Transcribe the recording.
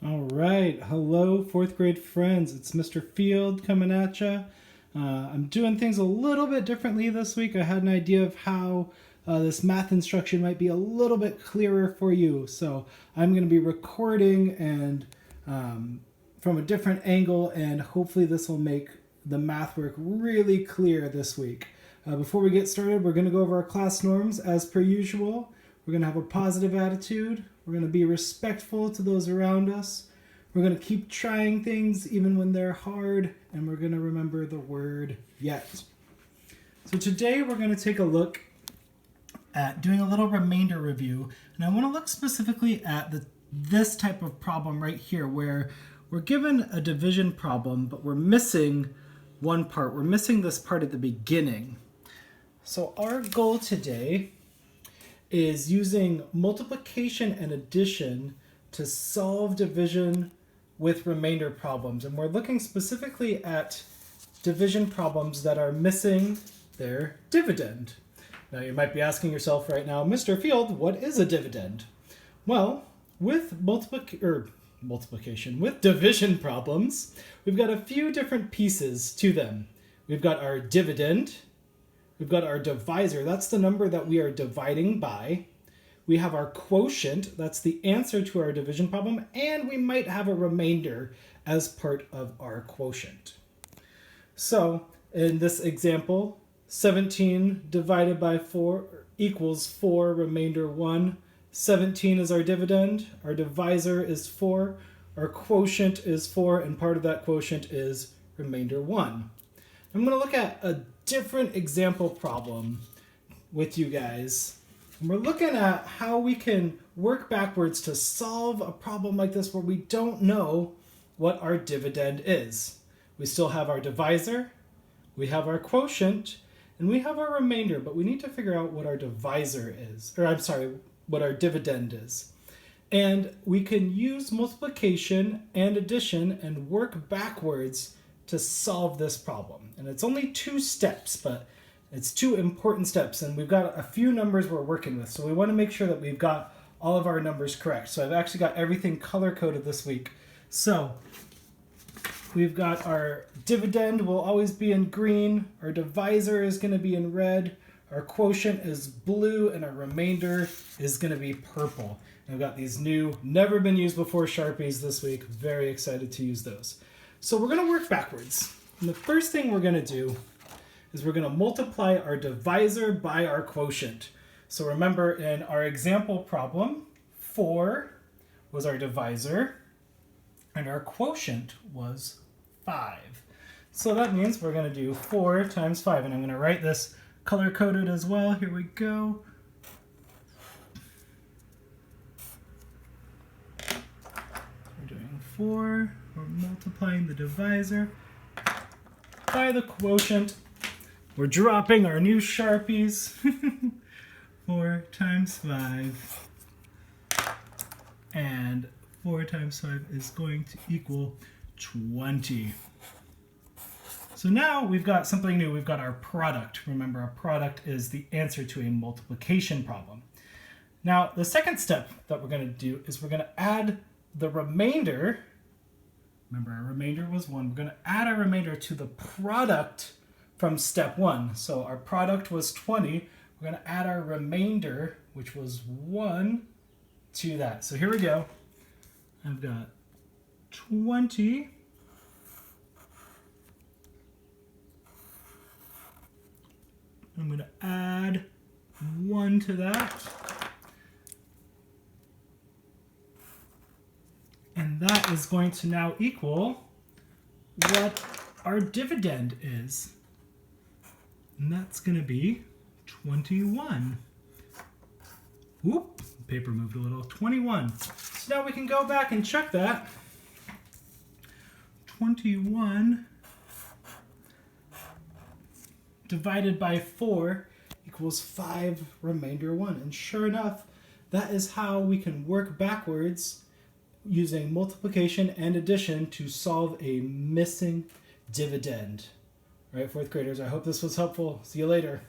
All right, hello fourth grade friends. It's Mr. Feild coming at you. I'm doing things a little bit differently this week. I had an idea of how this math instruction might be a little bit clearer for you. So I'm going to be recording and from a different angle, and hopefully this will make the math work really clear this week. Before we get started, we're going to go over our class norms as per usual. We're going to have a positive attitude. We're going to be respectful to those around us. We're going to keep trying things even when they're hard, and we're going to remember the word yet. So today we're going to take a look at doing a little remainder review, and I want to look specifically at this type of problem right here where we're given a division problem, but we're missing one part. We're missing this part at the beginning. So our goal today is using multiplication and addition to solve division with remainder problems. And we're looking specifically at division problems that are missing their dividend. Now you might be asking yourself right now, Mr. Feild, what is a dividend? Well, with multiplication, with division problems, we've got a few different pieces to them. We've got our dividend. We've got our divisor, that's the number that we are dividing by. We have our quotient, that's the answer to our division problem, and we might have a remainder as part of our quotient. So in this example, 17 divided by 4 equals 4, remainder 1. 17 is our dividend, our divisor is 4, our quotient is 4, and part of that quotient is remainder 1. I'm going to look at a different example problem with you guys. And we're looking at how we can work backwards to solve a problem like this where we don't know what our dividend is. We still have our divisor, we have our quotient, and we have our remainder, but we need to figure out what our divisor is, what our dividend is. And we can use multiplication and addition and work backwards to solve this problem. And it's only 2 steps, but it's 2 important steps, and we've got a few numbers we're working with. So we want to make sure that we've got all of our numbers correct. So I've actually got everything color-coded this week. So we've got our dividend will always be in green, our divisor is going to be in red, our quotient is blue, and our remainder is going to be purple. And I've got these new, never been used before Sharpies this week. Very excited to use those. So we're going to work backwards. And the first thing we're going to do is we're going to multiply our divisor by our quotient. So remember, in our example problem, 4 was our divisor, and our quotient was 5. So that means we're going to do 4 times 5, and I'm going to write this color-coded as well. Here we go. We're doing 4. We're multiplying the divisor by the quotient. We're dropping our new Sharpies. 4 times 5. And 4 times 5 is going to equal 20. So now we've got something new. We've got our product. Remember, our product is the answer to a multiplication problem. Now, the second step that we're going to do is we're going to add the remainder. Remember, our remainder was 1. We're going to add our remainder to the product from step 1. So our product was 20. We're going to add our remainder, which was 1, to that. So here we go. I've got 20. I'm going to add 1 to that. And that is going to now equal what our dividend is. And that's going to be 21. Whoop, paper moved a little. 21. So now we can go back and check that. 21 divided by 4 equals 5, remainder 1. And sure enough, that is how we can work backwards using multiplication and addition to solve a missing dividend. All right, fourth graders, I hope this was helpful. See you later.